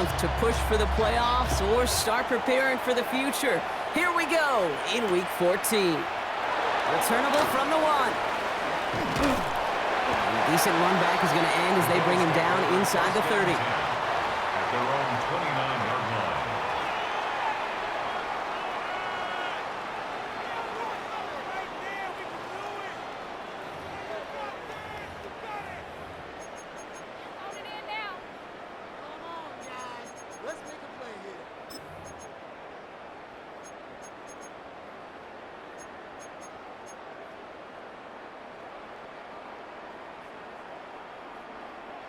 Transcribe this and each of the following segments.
month to push for the playoffs or start preparing for the future. Here we go in Week 14. Returnable from the one. A decent run back is going to end as they bring him down inside the 30. At their own 29-yard line.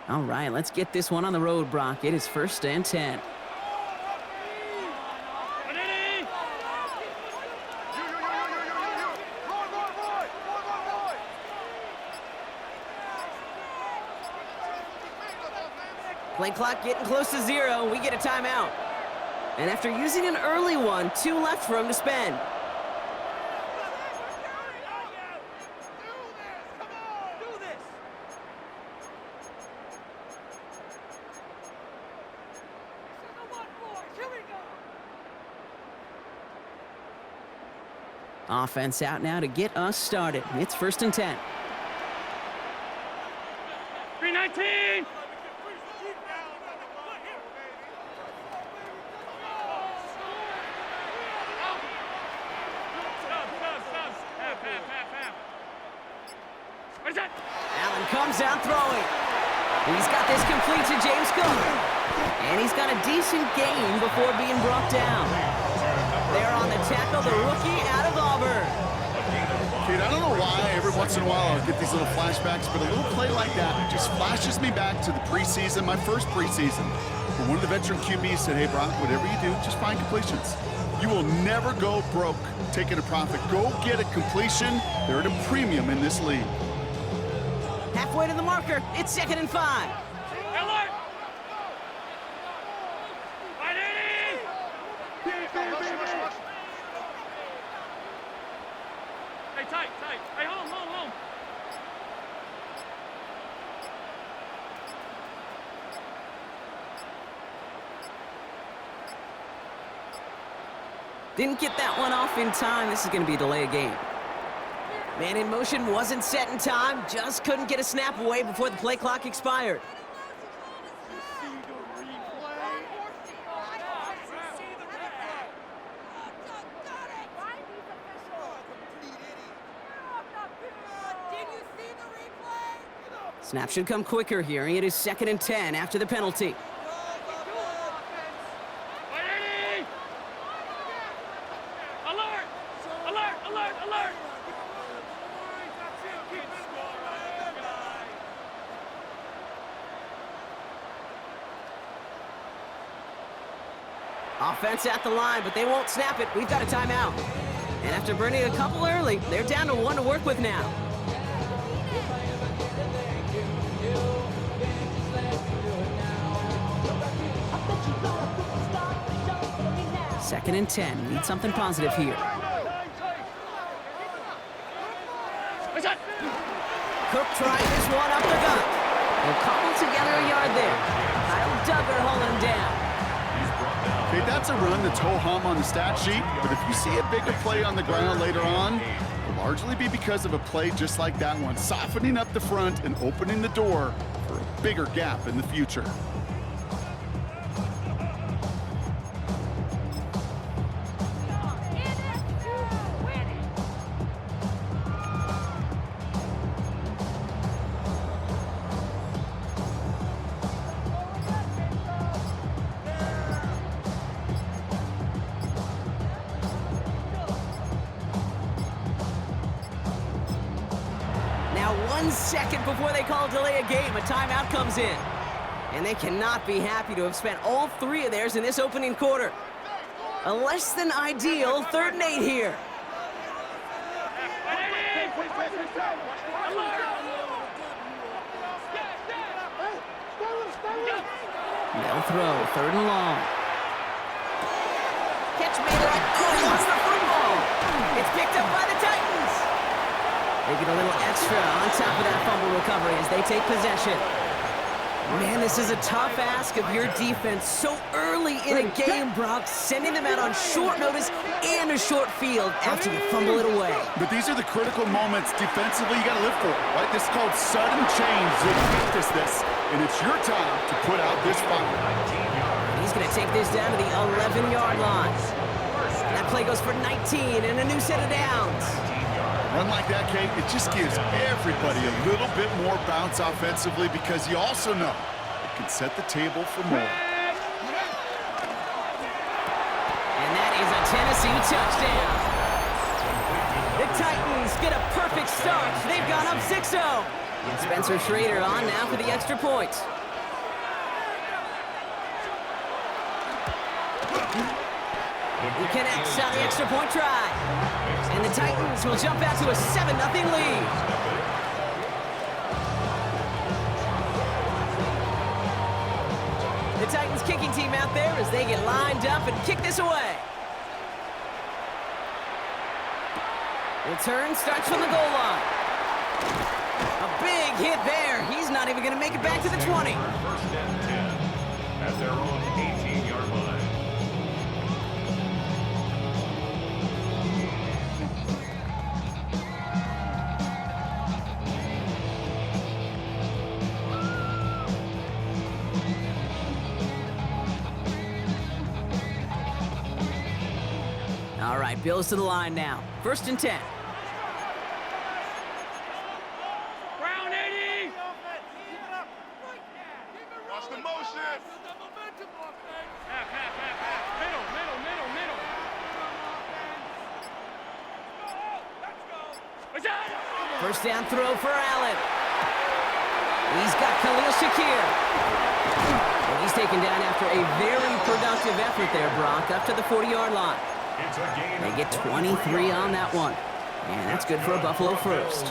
All right, let's get this one on the road, Brock. It is 1st and 10. Play clock getting close to 0. We get a timeout. And after using an early one, 2 left for him to spend. Offense out now to get us started. It's 1st and 10. 319! Allen comes out throwing. He's got this complete to James Cook. And he's got a decent gain before being brought down. There on the tackle, the rookie out of Auburn. Kid, I don't know why every once in a while I'll get these little flashbacks, but a little play like that just flashes me back to the preseason, my first preseason, where one of the veteran QBs said, hey, Brock, whatever you do, just find completions. You will never go broke taking a profit. Go get a completion. They're at a premium in this league. Halfway to the marker. It's 2nd and 5. Tight. Hey, home. Didn't get that one off in time. This is going to be a delay of game. Man in motion wasn't set in time. Just couldn't get a snap away before the play clock expired. Snap should come quicker here. It is 2nd and 10 after the penalty. Alert! Offense at the line, but they won't snap it. We've got a timeout. And after burning a couple early, they're down to 1 to work with now. Second and 10. Need something positive here. Cook tries this one up the gut. They'll cobble together a yard there. Kyle Duggar holding him down. Okay, that's a run that's ho-hum on the stat sheet, but if you see a bigger play on the ground later on, it'll largely be because of a play just like that one, softening up the front and opening the door for a bigger gap in the future. Now 1 second before they call delay a game, a timeout comes in. And they cannot be happy to have spent all 3 of theirs in this opening quarter. A less than ideal 3rd and 8 here. They'll throw, 3rd and long. Catch made right. Oh, he lost the football. It's picked up by the Titans. They get a little extra on top of that fumble recovery as they take possession. Man, this is a tough ask of your defense so early in a game, Brock, sending them out on short notice and a short field after you fumble it away. But these are the critical moments defensively you got to live for, right? This is called sudden change. They can't miss this, and it's your time to put out this fight. He's going to take this down to the 11-yard line. That play goes for 19 and a new set of downs. Run like that, Kate, it just gives everybody a little bit more bounce offensively because you also know it can set the table for more. And that is a Tennessee touchdown. The Titans get a perfect start. They've gone up 6-0. Spencer Schrader on now for the extra point. He connects on the extra point try. And the Titans will jump out to a 7-0 lead. The Titans kicking team out there as they get lined up and kick this away. Return starts from the goal line. A big hit there. He's not even going to make it back to the 20. First and 10 at their own 18-yard line. All right, Bills to the line now. First and 10. Brown 80. Watch the motion. Half. Middle. Let's go. First down throw for Allen. He's got Khalil Shakir. And he's taken down after a very productive effort there, Brock, up to the 40-yard line. It's a gain They get 23 on that one. And that's good for a Buffalo first.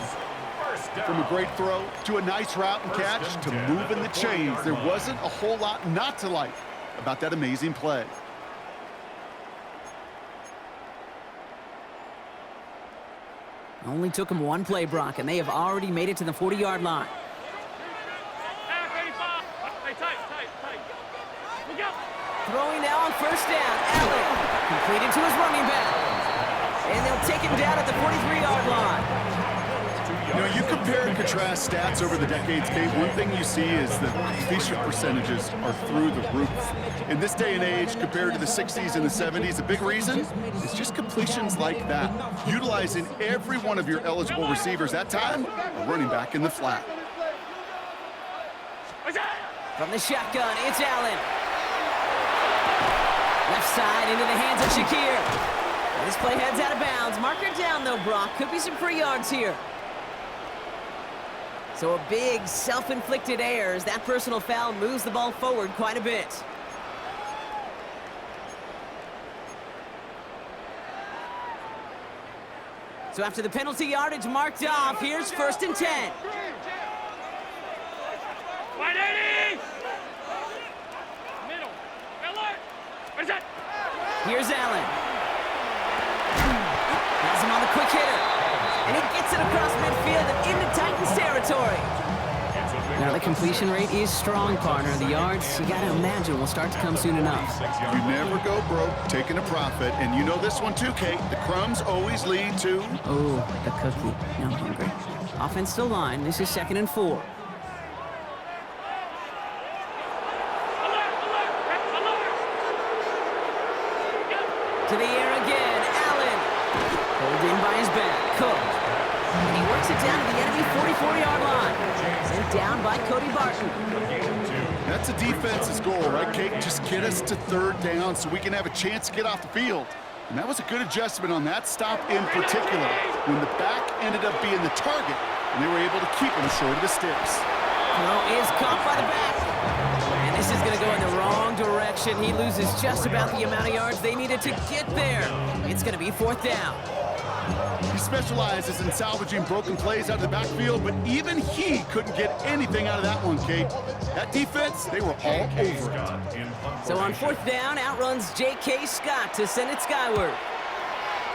From a great throw to a nice route and catch to moving the chains, there wasn't a whole lot not to like about that amazing play. Only took him one play, Brock, and they have already made it to the 40-yard line. Half 85. Hey, tight. Look out. Throwing now on first down. Allen completed to his running back. And they'll take him down at the 43-yard line. You know, you compare and contrast stats over the decades, Kate. One thing you see is that completion percentages are through the roof. In this day and age, compared to the 60s and the 70s, a big reason is just completions like that. Utilizing every one of your eligible receivers. That time, a running back in the flat. From the shotgun, it's Allen. Left side into the hands of Shakir. And this play heads out of bounds. Marker down, though, Brock. Could be some free yards here. So a big self-inflicted error as that personal foul moves the ball forward quite a bit. So after the penalty yardage marked off, here's first and 10. 180. Middle. Alert. What is that? Here's Allen. Has him on the quick hitter. And he gets it across midfield and into Titans territory. Now the completion rate is strong, partner. The yards, you gotta imagine, will start to come soon enough. You never go broke taking a profit. And you know this one too, Kate. The crumbs always lead to... Oh, the cookie. Now I'm hungry. Offense still line. This is 2nd and 4. Alert. To the air again. Allen. Pulled in by his back. Cook. And he works it down to the enemy 44-yard line. And down by Cody Barton. That's a defense's goal, right, Kate? Just get us to 3rd down so we can have a chance to get off the field. And that was a good adjustment on that stop in particular, when the back ended up being the target, and they were able to keep him short of the sticks. Throw is caught by the back. And this is going to go in the wrong direction. He loses just about the amount of yards they needed to get there. It's going to be 4th down. He specializes in salvaging broken plays out of the backfield, but even he couldn't get anything out of that one, Kate. That defense, they were all over it. So on 4th down, outruns J.K. Scott to send it skyward.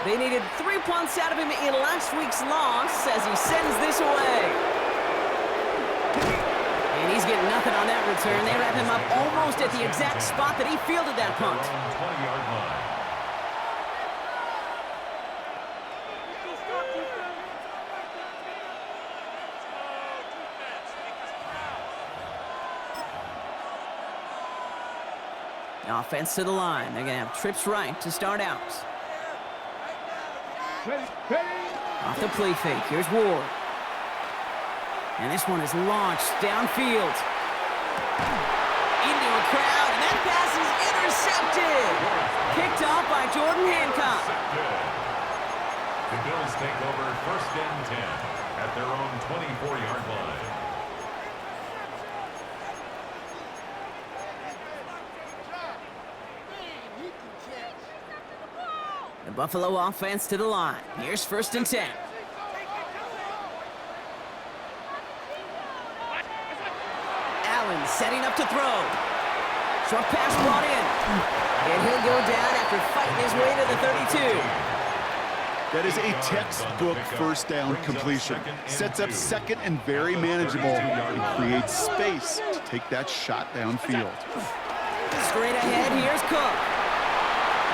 They needed 3 punts out of him in last week's loss as he sends this away. And he's getting nothing on that return. They wrap him up almost at the exact spot that he fielded that punt. 20-yard line. Offense to the line. They're going to have trips right to start out. Off the play fake. Here's Ward. And this one is launched downfield. Into a crowd, and that pass is intercepted. Picked off by Jordan Hancock. The Bills take over 1st and 10 at their own 24-yard line. The Buffalo offense to the line. Here's 1st and 10. Allen setting up to throw. Short pass brought in. And he'll go down after fighting his way to the 32. That is a textbook first down completion. Sets up second and very manageable and creates space to take that shot downfield. Straight ahead, here's Cook.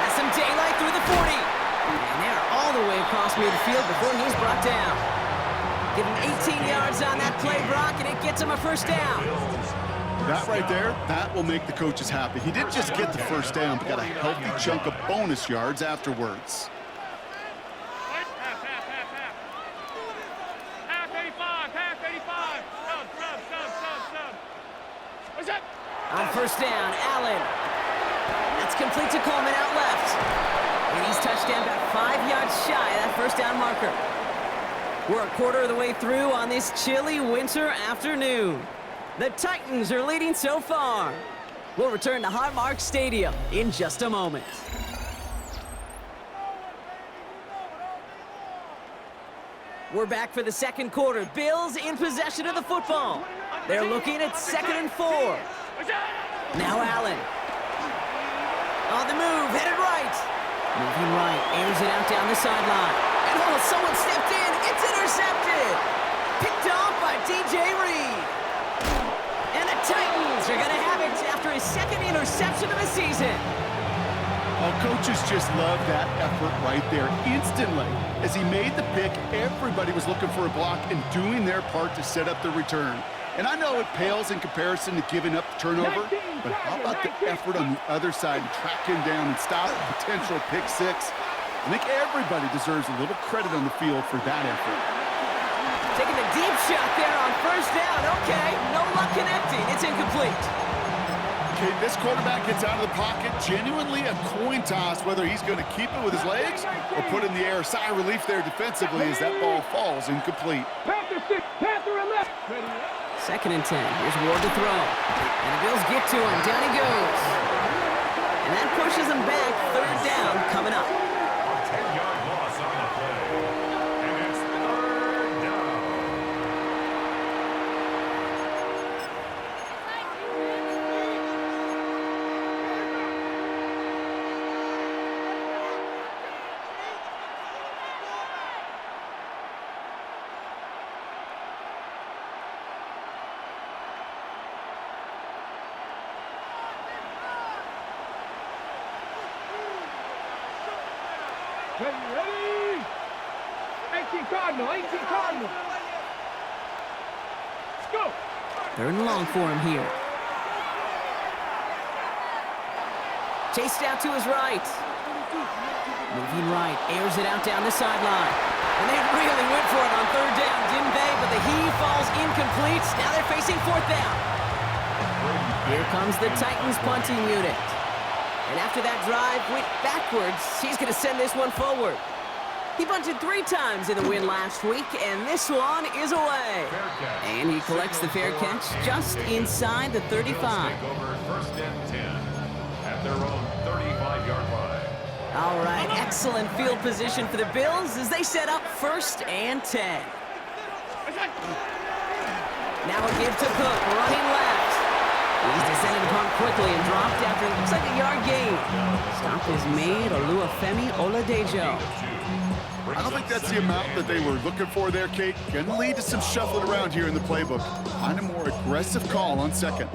Has some daylight through the 40. And they're all the way across midfield before he's brought down. Give him 18 yards on that play, Brock, and it gets him a 1st down. That right there, that will make the coaches happy. He didn't just get the 1st down, but got a healthy chunk of bonus yards afterwards. Half 85, half 85. Sub. What's that? On 1st down, Allen. That's complete to Coleman out left. And he's touched down about 5 yards shy of that 1st down marker. We're a quarter of the way through on this chilly winter afternoon. The Titans are leading so far. We'll return to Highmark Stadium in just a moment. We're back for the 2nd quarter. Bills in possession of the football. They're looking at 2nd and 4. Now Allen. On the move, headed right. Moving right, airs it out down the sideline. And someone stepped in. It's intercepted. Picked off by DJ Reed. And the Titans are going to have it after his 2nd interception of the season. Well, coaches just love that effort right there instantly. As he made the pick, everybody was looking for a block and doing their part to set up the return. And I know it pales in comparison to giving up the turnover, but how about the effort on the other side and track him down and stop a potential pick 6? I think everybody deserves a little credit on the field for that effort. Taking a deep shot there on 1st down. Okay, no luck connecting. It's incomplete. Okay, this quarterback gets out of the pocket. Genuinely a coin toss whether he's going to keep it with his legs or put it in the air. Sigh of relief there defensively as that ball falls incomplete. 2nd and 10. Here's Ward to throw. And the Bills get to him. Down he goes. And that pushes him back. 3rd down coming up. 10-yard loss on the play. And it's 3rd down. Ready? 18 Cardinal. Let's go. 3rd and long for him here. Chased out to his right. Moving right, airs it out down the sideline. And they really went for it on 3rd down, didn't they? But the heave falls incomplete. Now they're facing 4th down. Here comes the Titans punting unit. And after that drive went backwards, he's going to send this one forward. He punted 3 times in the win last week, and this one is away. And he collects the fair catch just inside the 35. Take over 1st and 10 at their own 35-yard line. All right, excellent field position for the Bills as they set up 1st and 10. Now a give to Cook, running left. He's descended the punt quickly and dropped after it looks like a yard gain. Stop is made, Oluwafemi Oladejo. I don't think that's the amount that they were looking for there, Kate. Gonna lead to some shuffling around here in the playbook. Find a more aggressive call on second.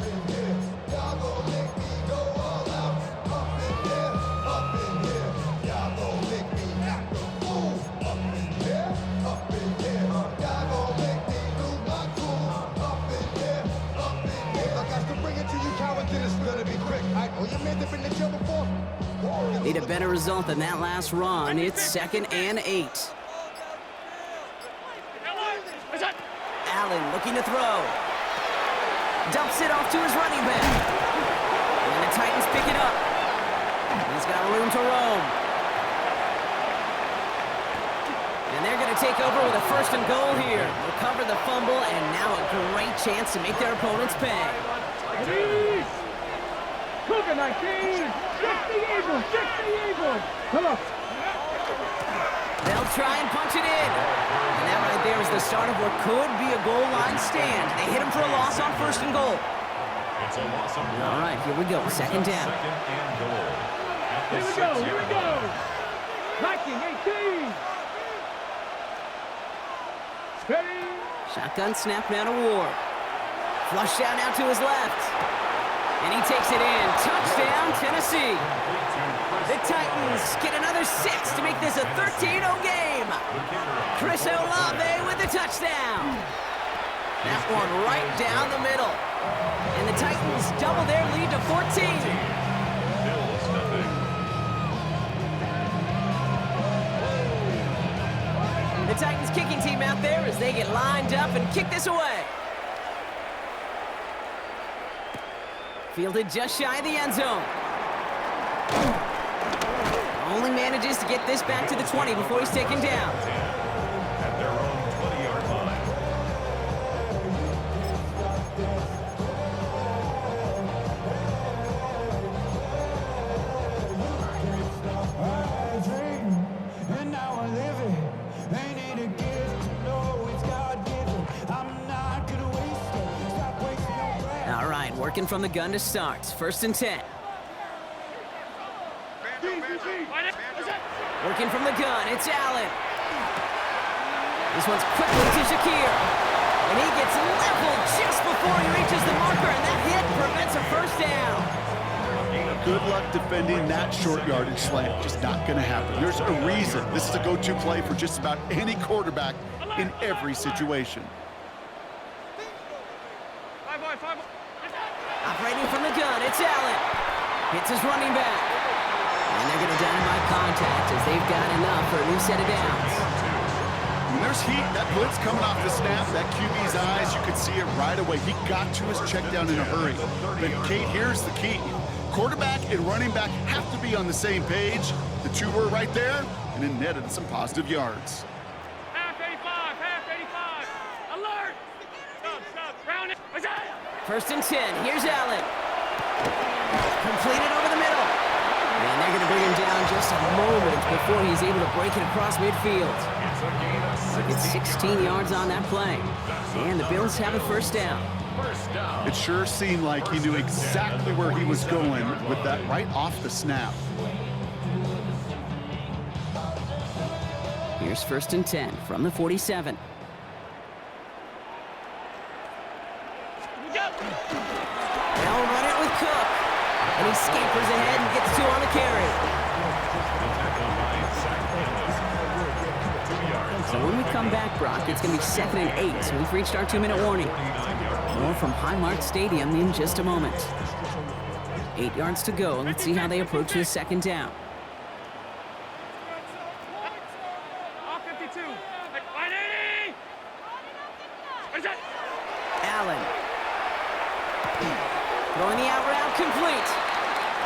Need a better result than that last run. It's 2nd and 8. Allen looking to throw. Dumps it off to his running back. And the Titans pick it up. He's got room to roam. And they're going to take over with a 1st and goal here. Recover the fumble, and now a great chance to make their opponents pay. Cougar 19! Check the Eagles! Check the Eagles! Come on! They'll try and punch it in. And that right there is the start of what could be a goal line stand. They hit him for a loss on 1st and goal. It's a loss of 1. All right, here we go. 2nd down. 2nd and goal. At the Here we go! 6-yard Here we go! line. Viking 18! Ready? Shotgun snap now to Ward. Flush down now to his left. And he takes it in. Touchdown, Tennessee. The Titans get another 6 to make this a 13-0 game. Chris Olave with the touchdown. That one right down the middle. And the Titans double their lead to 14. Bills nothing. The Titans kicking team out there as they get lined up and kick this away. Fielded just shy of the end zone. Only manages to get this back to the 20 before he's taken down. At their own 20-yard line. And now I live it. Ain't it a gift to know it's God-given? I'm not gonna waste it. Stop wasting your breath. All right, working from the gun to start. 1st and 10. Working from the gun, it's Allen. This one's quickly to Shakir. And he gets leveled just before he reaches the marker, and that hit prevents a 1st down. Good luck defending that short yardage slant. Just not going to happen. There's a reason this is a go-to play for just about any quarterback in every situation. Operating from the gun, it's Allen. Hits his running back. And they're going to dynamite contact as they've got enough for a new set of downs. When there's heat, that blitz coming off the snap, that QB's eyes, you could see it right away. He got to his check down in a hurry. But Kate, here's the key. Quarterback and running back have to be on the same page. The two were right there, and it netted some positive yards. Half 85! Alert! Stop! Round it! 1st and 10, here's Allen. Completed over the middle. And they're going to bring him down just a moment before he's able to break it across midfield. It's 16 yards on that play. And the Bills have a 1st down. It sure seemed like he knew exactly where he was going with that right off the snap. Here's 1st and 10 from the 47. They'll run it with Cook. And he scampers ahead and gets 2 on the carry. So when we come back, Brock, it's going to be 2nd and 8. So we've reached our 2-minute warning. More from Highmark Stadium in just a moment. 8 yards to go. Let's see how they approach this 2nd down. Off 52! 180! Allen. Throwing the out route complete.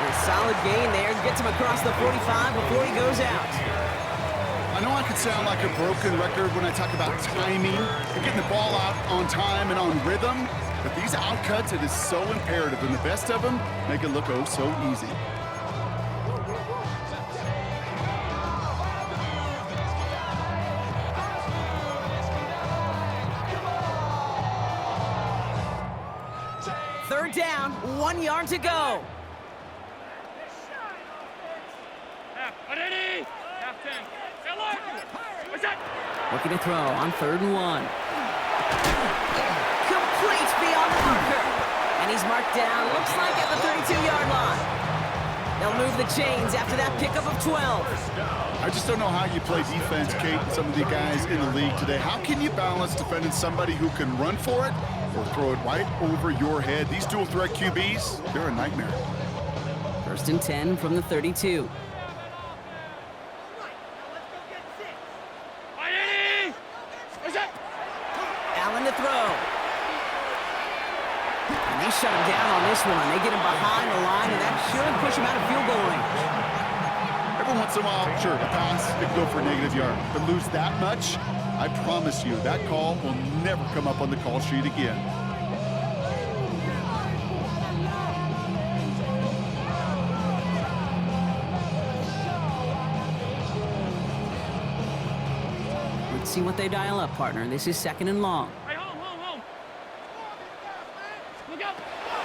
A solid gain there. Gets him across the 45 before he goes out. I know I could sound like a broken record when I talk about timing and getting the ball out on time and on rhythm, but these outcuts, it is so imperative, and the best of them make it look oh so easy. Third down, 1 yard to go. Half 180! Half Looking to throw on 3rd and 1. Complete beyond the marker. And he's marked down, looks like at the 32-yard line. They'll move the chains after that pickup of 12. I just don't know how you play defense, Kate, and some of the guys in the league today. How can you balance defending somebody who can run for it or throw it right over your head? These dual threat QBs, they're a nightmare. 1st and 10 from the 32. Allen to throw. And they shut him down on this one. They get him behind the line, and that should push him out of field goal range. Every once in a while, sure, a pass, it could go for a negative yard. But lose that much, I promise you, that call will never come up on the call sheet again. Let's see what they dial up, partner. This is 2nd and long.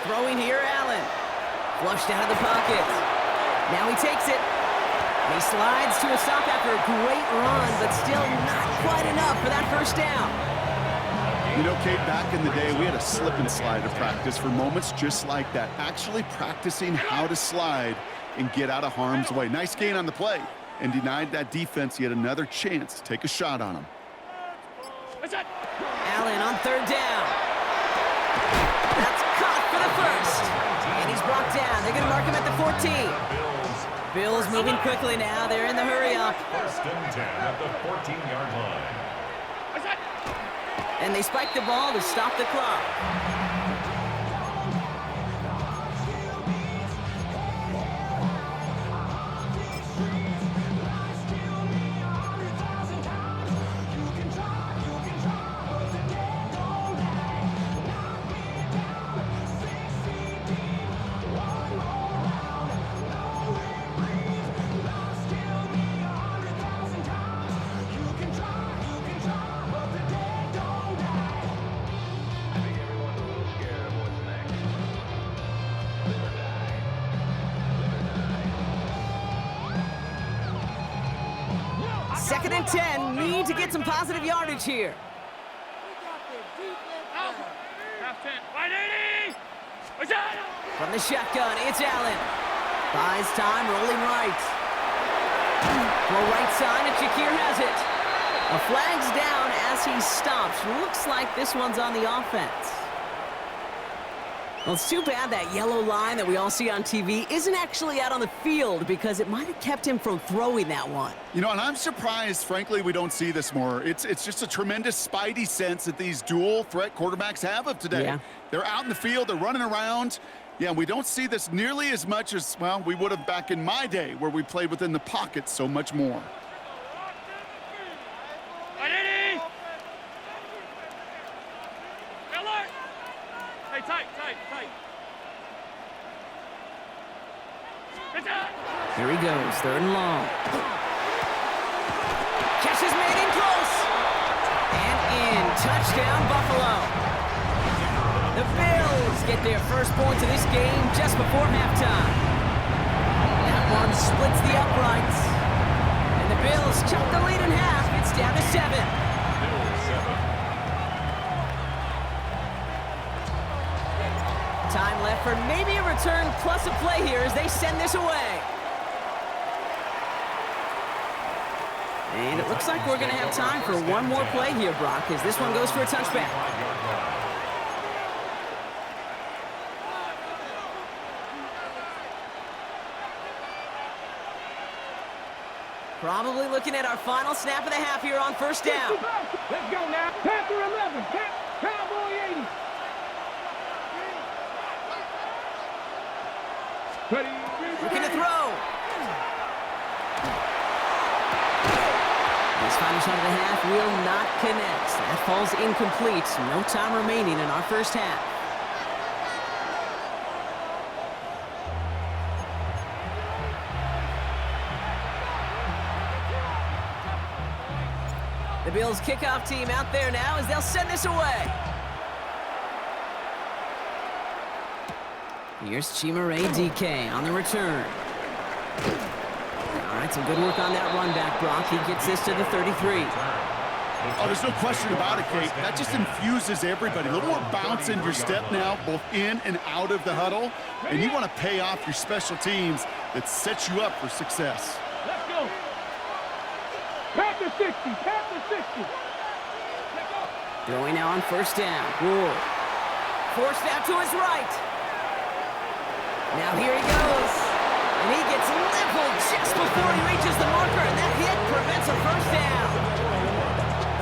Throwing here, Allen. Flushed out of the pocket. Now he takes it. And he slides to a stop after a great run, but still not quite enough for that 1st down. You know, Kate, back in the day, we had a slip and slide to practice for moments just like that. Actually practicing how to slide and get out of harm's way. Nice gain on the play, and denied that defense yet another chance to take a shot on him. Allen on 3rd down. That's caught for the 1st. And he's brought down. They're going to mark him at the 14. Bills moving quickly now. They're in the hurry up. 1st and 10 at the 14-yard line. And they spike the ball to stop the clock. Second and 10, need to get some positive yardage here. From the shotgun, it's Allen. Buys time, rolling right. Throw right side, and Shakir has it. A flag's down as he stops. Looks like this one's on the offense. Well, it's too bad that yellow line that we all see on TV isn't actually out on the field because it might have kept him from throwing that one. You know, and I'm surprised, frankly, we don't see this more. It's just a tremendous spidey sense that these dual threat quarterbacks have of today. Yeah. They're out in the field, they're running around. Yeah, we don't see this nearly as much as, well, we would have back in my day where we played within the pocket so much more. Here he goes, 3rd and long. Catch is made in close. And in. Touchdown, Buffalo. The Bills get their first points of this game just before halftime. That one splits the uprights. And the Bills chop the lead in half. It's down to 7. Bills 7. Time left for maybe a return plus a play here as they send this away. And it looks like we're going to have time for one more play here, Brock, as this one goes for a touchback. Probably looking at our final snap of the half here on 1st down. Let's go now. Panther 11, Cowboy 80. Looking to throw. This final shot of the half will not connect. That falls incomplete. No time remaining in our 1st half. The Bills kickoff team out there now as they'll send this away. Here's Chimere DK on the return. All right, right, some good work on that run back, Brock. He gets this to the 33. Oh, there's no question about it, Kate. That just infuses everybody. A little more bounce in your step now, both in and out of the huddle. And you want to pay off your special teams that sets you up for success. Let's go. Tap the 60. Tap the 60. Throwing now on first down. Ward. Forced out to his right. Now here he goes. And he gets leveled just before he reaches the marker. And that hit prevents a first down.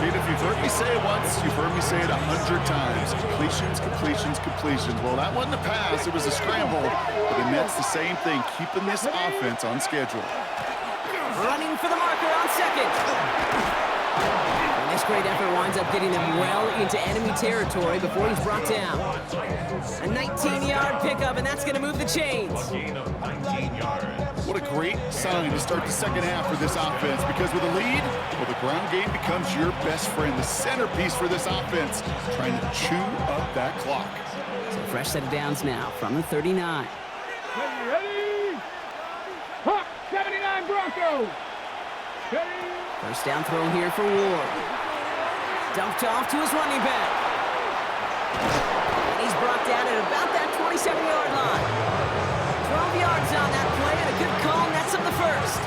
Kate, if you've heard me say it once, you've heard me say it 100 times. Completions, completions, completions. Well, that wasn't a pass. It was a scramble. But it nets the same thing, keeping this offense on schedule. Running for the marker on second. And this great effort winds up getting them well into enemy territory before he's brought down. A 19-yard pickup, and that's going to move the chains. Gain of 19 yards. What a great sign to start the second half for this offense, because with a lead, well, the ground game becomes your best friend, the centerpiece for this offense, trying to chew up that clock. So fresh set of downs now from the 39. Ready? Hawk, 79 Broncos. Ready? First down throw here for Ward. Dumped off to his running back. And he's brought down at about that 27-yard line. 12 yards on that play, and a good call nets up the first.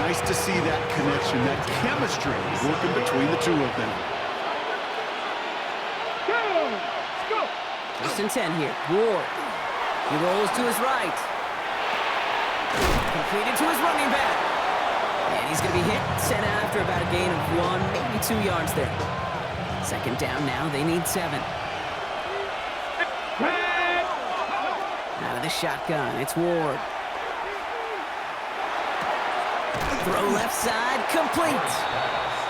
Nice to see that connection, that chemistry working between the two of them. Go. Let's go. First and 10 here. Ward. He rolls to his right. Completed to his running back. And he's going to be hit, sent out after about a gain of 1, maybe 2 yards there. Second down now, they need 7. Out of the shotgun, it's Ward. Throw left side, complete.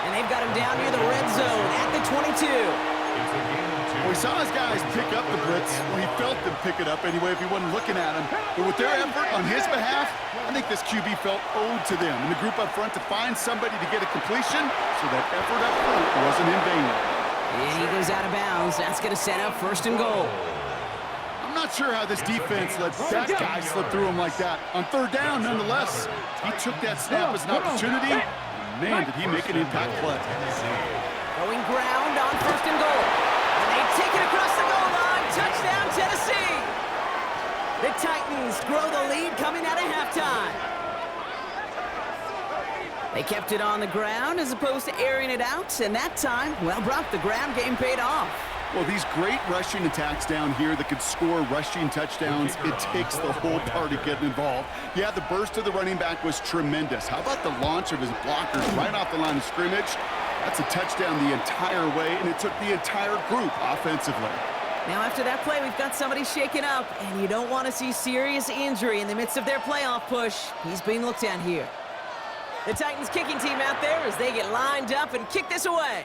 And they've got him down near the red zone at the 22. Well, we saw his guys pick up the blitz. Well, he felt them pick it up anyway if he wasn't looking at him. But with their effort on his behalf, I think this QB felt owed to them and the group up front to find somebody to get a completion, so that effort up front wasn't in vain. And he goes out of bounds. That's going to set up first and goal. I'm not sure how this defense let that guy slip through him like that. On third down, nonetheless, he took that snap as an opportunity. Man, did he make an impact play. Going ground on first and goal. And they take it across the goal line. Touchdown, Tennessee. The Titans grow the lead coming out of halftime. They kept it on the ground as opposed to airing it out. And that time, well, Brock, the ground game paid off. Well, these great rushing attacks down here that could score rushing touchdowns, it takes the whole party getting involved. Yeah, the burst of the running back was tremendous. How about the launch of his blockers right off the line of scrimmage? That's a touchdown the entire way, and it took the entire group offensively. Now, after that play, we've got somebody shaken up, and you don't want to see serious injury in the midst of their playoff push. He's being looked at here. The Titans kicking team out there as they get lined up and kick this away.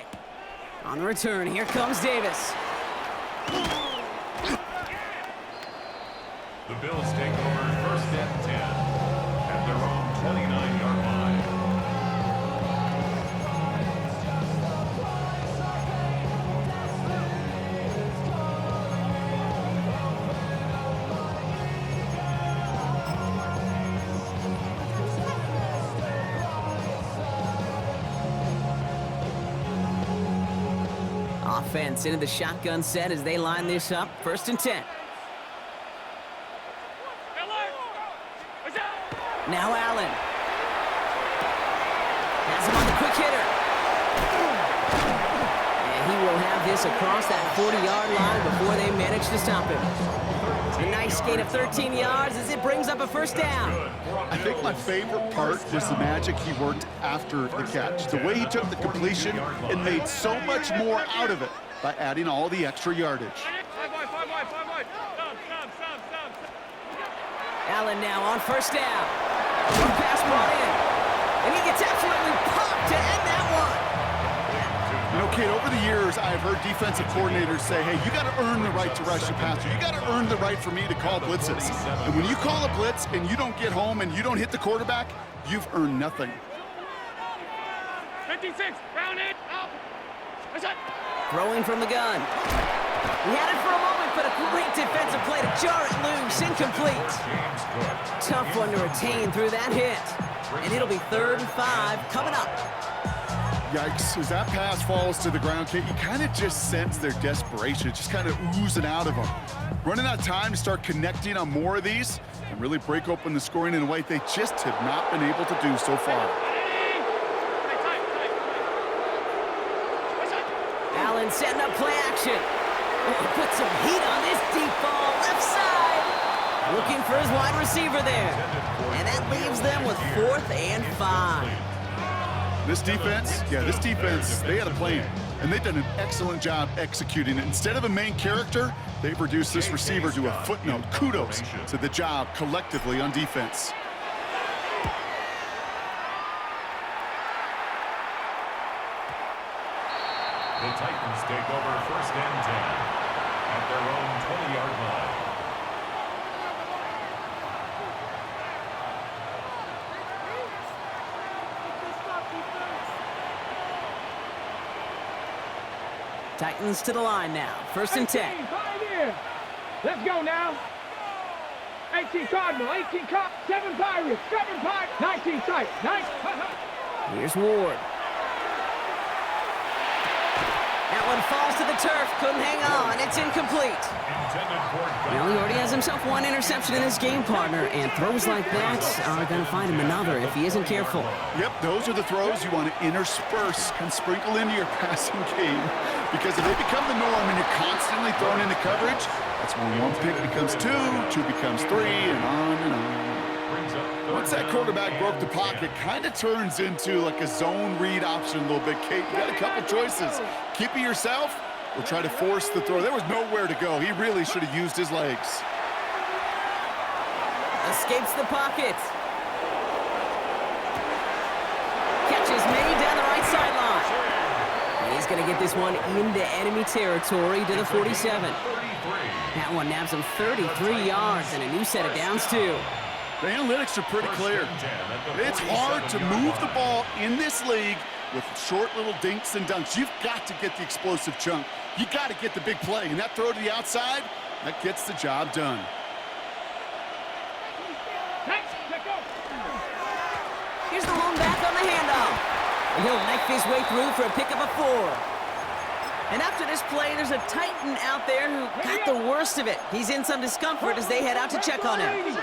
On the return, here comes Davis. The Bills take over first and 10 at their own 29-yard line. Offense into the shotgun set as they line this up. First and 10. Now Allen. Has him on the quick hitter. And he will have this across that 40-yard line before they manage to stop him. A nice gain of 13 yards as it brings up a first down. I think my favorite part was the magic he worked after the catch. The way he took the completion and made so much more out of it by adding all the extra yardage. Allen now on first down. One pass brought in. And he gets absolutely popped to end that one. You know, Kate, over the years, I've heard defensive coordinators say, hey, you got to earn the right to rush your passer. You got to earn the right for me to call blitzes. And when you call a blitz and you don't get home and you don't hit the quarterback, you've earned nothing. 56, round it, out. Throwing from the gun. He had it for a moment, but a great defensive play to jar it loose. Incomplete. Tough one to retain through that hit. and it'll be 3rd and 5 coming up. Yikes, as that pass falls to the ground, Kate, you kind of just sense their desperation, just kind of oozing out of them. Running out of time to start connecting on more of these and really break open the scoring in a way they just have not been able to do so far. Allen setting up play action. Oh, put some heat on this deep ball, left side. Looking for his wide receiver there. And that leaves them with 4th and 5. This defense, they had a plan, and they've done an excellent job executing it. Instead of a main character, they've reduced this receiver to a footnote. Kudos to the job collectively on defense. The Titans take over 1st and 10 at their own 20-yard line. Titans to the line now. 1st and 10. 18, 5 here. Let's go now. 18 Cardinal, 18 Cop, 7 Pirates, 7 Pirates, 19 Tight, 9. Here's Ward. That one falls to the turf. Couldn't hang on. It's incomplete. Well, he already has himself 1 interception in this game, partner, and throws like that are going to find him another if he isn't careful. Yep, those are the throws you want to intersperse and sprinkle into your passing game, because if they become the norm and you're constantly thrown into coverage, that's when 1 pick becomes 2, 2 becomes 3, and on and on. Once that quarterback broke the pocket, kind of turns into like a zone read option a little bit. Kate, you got a couple choices. Keep it yourself or try to force the throw. There was nowhere to go. He really should have used his legs. Escapes the pocket. Catch is made down the right sideline. And he's going to get this one into enemy territory to the 47. That one nabs him 33 yards and a new set of downs, too. The analytics are pretty clear. It's hard to move the ball in this league with short little dinks and dunks. You've got to get the explosive chunk. You got to get the big play. And that throw to the outside, that gets the job done. Here's the lone back on the handoff. And he'll knife his way through for a pickup of 4. And after this play, there's a Titan out there who got the worst of it. He's in some discomfort as they head out to check on him.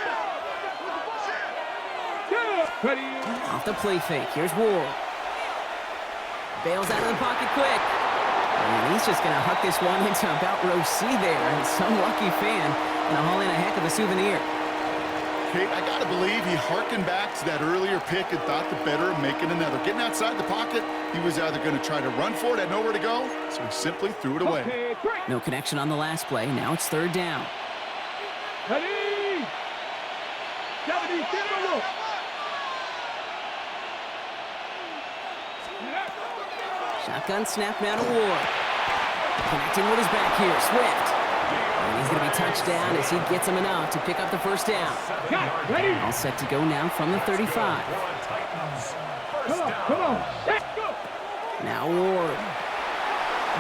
Off the play fake. Here's Ward. Bails out of the pocket quick. And he's just going to huck this one into about row C there. And some lucky fan going to haul in a heck of a souvenir. Kate, I got to believe he harkened back to that earlier pick and thought the better of making another. Getting outside the pocket, he was either going to try to run for it, had nowhere to go, so he simply threw it away. No connection on the last play. Now it's 3rd down. Ready? 70, Shotgun snap now to Ward. Connecting with his back here, Swift. And he's going to be touched down as he gets him enough to pick up the 1st down. Ready? All set to go now from the 35. Come on. Let's go. Now Ward.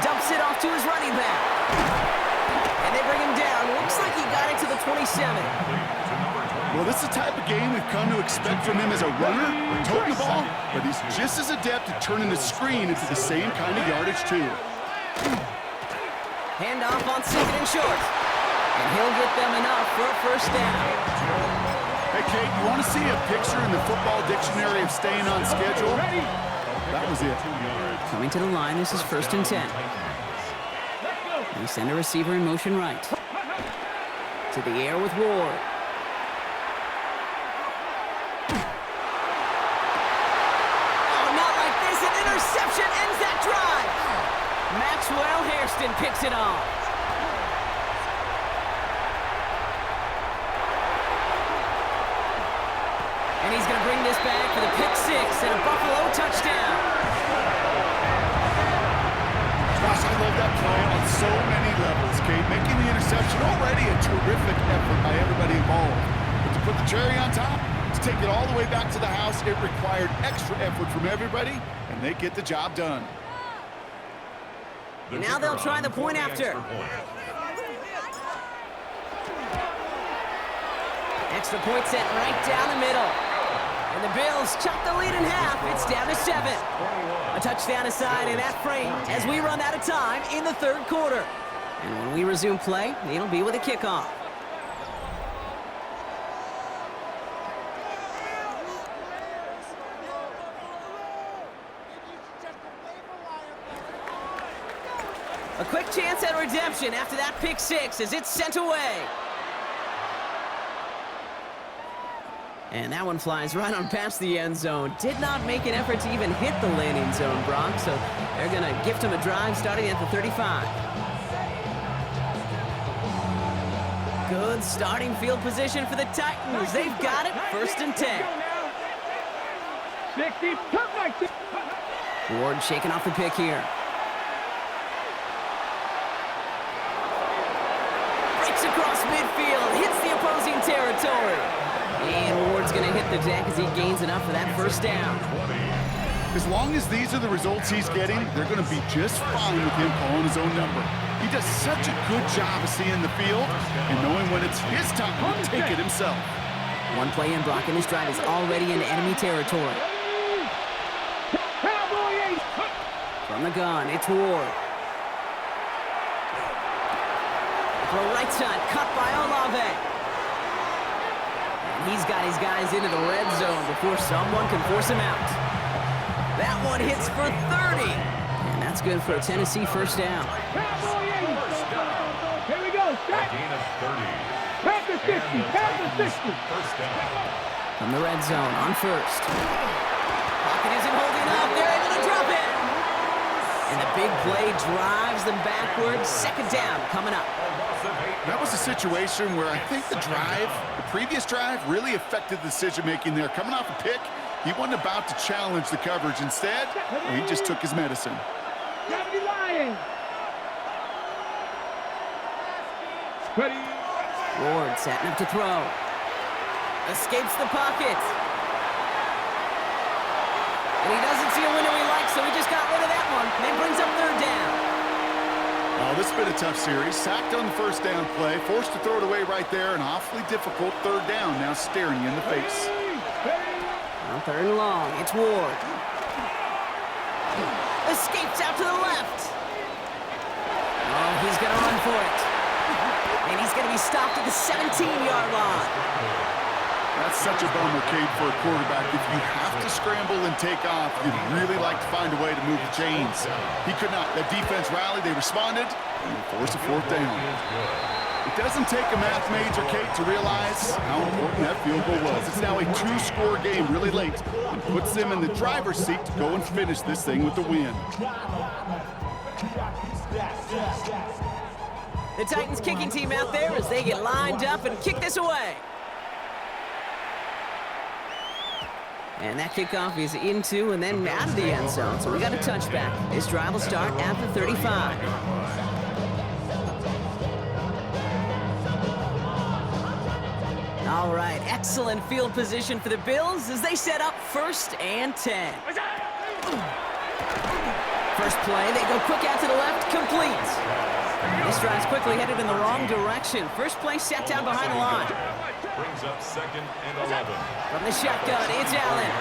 Dumps it off to his running back. And they bring him down. Looks like he got it to the 27. Well, this is the type of game we've come to expect from him as a runner, toting the ball, but he's just as adept at turning the screen into the same kind of yardage, too. Handoff on 2nd and short. And he'll get them enough for a 1st down. Hey, Kate, you want to see a picture in the football dictionary of staying on schedule? That was it. Coming to the line, this is 1st and 10. They send a receiver in motion right. To the air with Ward. Interception ends that drive. Maxwell Hairston picks it off. And he's going to bring this back for the pick 6 and a Buffalo touchdown. Gosh, I love that play on so many levels, Kate. Making the interception already a terrific effort by everybody involved. But to put the cherry on top, to take it all the way back to the house, it required extra effort from everybody, and they get the job done. Now they'll try the point after. Extra point set right down the middle. And the Bills chop the lead in half. It's down to 7. A touchdown aside in that frame as we run out of time in the third quarter. And when we resume play, it'll be with a kickoff. A quick chance at redemption after that pick six as it's sent away. And that one flies right on past the end zone. Did not make an effort to even hit the landing zone, Brock, so they're going to gift him a drive starting at the 35. Good starting field position for the Titans. They've got it, 1st and 10. 60, come like this. Ward shaking off the pick here. Breaks across midfield, hits the opposing territory. And Ward's going to hit the deck as he gains enough for that first down. As long as these are the results he's getting, they're going to be just fine with him calling his own number. He does such a good job of seeing the field and knowing when it's his time to take it himself. One play in, Brock, and this drive is already in enemy territory. From the gun, it's Ward. Throw right side, cut by Olave. He's got his guys into the red zone before someone can force him out. That one hits for 30. And that's good for a Tennessee first down. Here we go. Gain of 30. Pass the 60. Pass the 60. First down. From the red zone on first. Pocket isn't holding up. They're able to drop it. And the big play drives them backwards. Second down coming up. That was a situation where I think the previous drive, really affected the decision-making there. Coming off a pick, he wasn't about to challenge the coverage. Instead, he just took his medicine. Gravity Lions. Ready. Ward setting up to throw. Escapes the pocket. And he doesn't see a window he likes, so he just got rid of that one. And it brings up third down. Oh, this has been a tough series. Sacked on the first down play, forced to throw it away right there. An awfully difficult third down now staring you in the face. On third and long, it's Ward. Escapes out to the left. Oh, he's going to run for it. And he's going to be stopped at the 17-yard line. That's such a bummer, Cade, for a quarterback. If you have to scramble and take off, you'd really like to find a way to move the chains. He could not. That defense rallied, they responded, and forced a fourth down. It doesn't take a math major, Cade, to realize how important that field goal was. It's now a 2-score game really late and puts them in the driver's seat to go and finish this thing with the win. The Titans kicking team out there as they get lined up and kick this away. And that kickoff is into and then out of the end zone. So we got a touchback. This drive will start at the 35. All right, excellent field position for the Bills as they set up 1st and 10. First play, they go quick out to the left, complete. This drive's quickly headed in the wrong direction. First play set down behind the line. Brings up 2nd and 11. From the shotgun, it's Allen.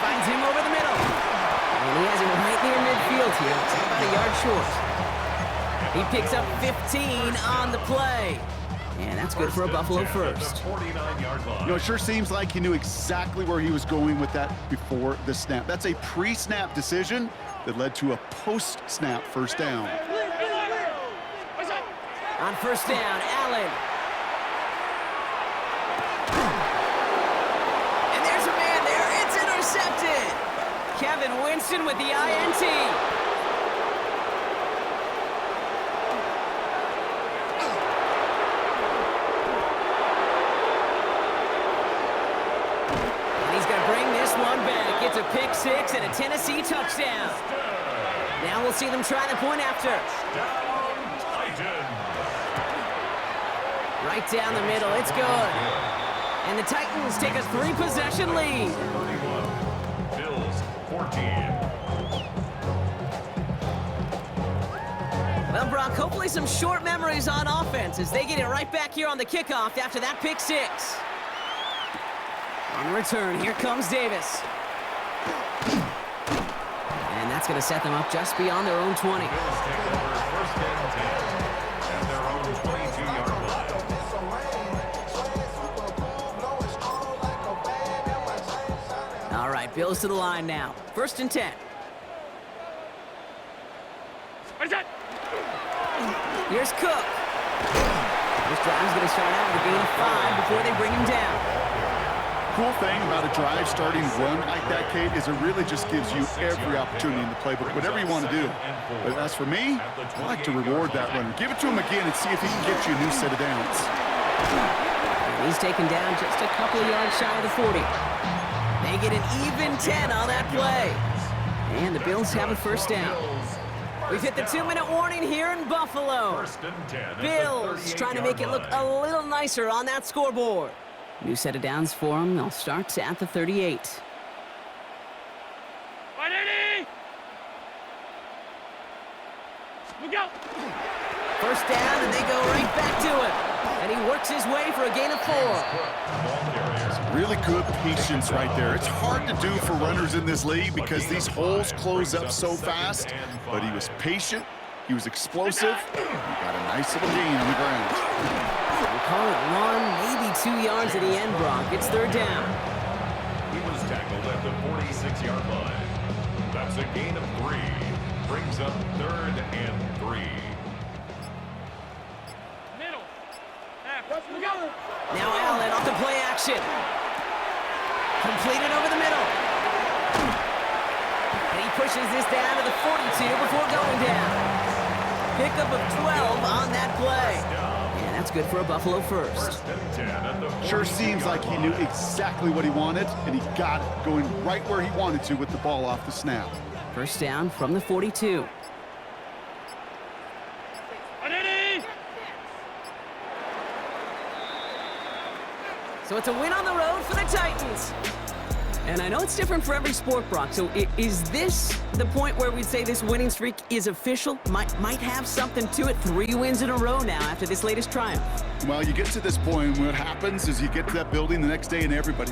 Finds him over the middle. And he has him right near midfield here. It's about a yard short. He picks up 15 on the play. And that's good for a Buffalo first. 49-yard line. You know, it sure seems like he knew exactly where he was going with that before the snap. That's a pre-snap decision that led to a post-snap first down. On first down, Allen. And there's a man there. It's intercepted. Kevin Winston with the INT. And he's going to bring this one back. It's a pick six and a Tennessee touchdown. Now we'll see them try the point after. Right down the middle, it's good. And the Titans take a 3-possession lead. 31, Bills 14. Well, Brock, hopefully some short memories on offense as they get it right back here on the kickoff after that pick six. On the return, here comes Davis. And that's going to set them up just beyond their own 20. Bills take over first and 10 at their own 22-yard line. All right, Bills to the line now. First and 10. What is that? Here's Cook. This drive's going to start out with a gain of 5 before they bring him down. Cool thing about a drive starting run like that, Kate, is it really just gives you every opportunity in the playbook, whatever you want to do. But as for me, I like to reward that runner. Give it to him again and see if he can get you a new set of downs. And he's taken down just a couple of yards shy of the 40. They get an even 10 on that play. And the Bills have a first down. We've hit the 2-minute warning here in Buffalo. First and 10 at the Bills trying to make it look 38-yard line. a little nicer on that scoreboard. New set of downs for them. They'll start at the 38. Look out! First down, and they go right back to it. And he works his way for a gain of 4. Ball carrier. Really good patience right there. It's hard to do for runners in this league because these holes close up so fast. But he was patient, he was explosive, he got a nice little gain on the ground. We'll call it 1, maybe 2 yards at the end, Brock. It's third down. He was tackled at the 46-yard line. That's a gain of 3. Brings up third and 3. Middle. Half. Look out! Now Allen off the play action. Completed over the middle. And he pushes this down to the 42 before going down. Pickup of 12 on that play. And that's good for a Buffalo first. First and 10 at the Sure seems like he knew exactly what he wanted, and he got it, going right where he wanted to with the ball off the snap. First down from the 42. So it's a win on the road for the Titans. And I know it's different for every sport, Brock. So is this the point where we'd say this winning streak is official? Might have something to it. 3 wins in a row now after this latest triumph. Well, you get to this point, and what happens is you get to that building the next day, and everybody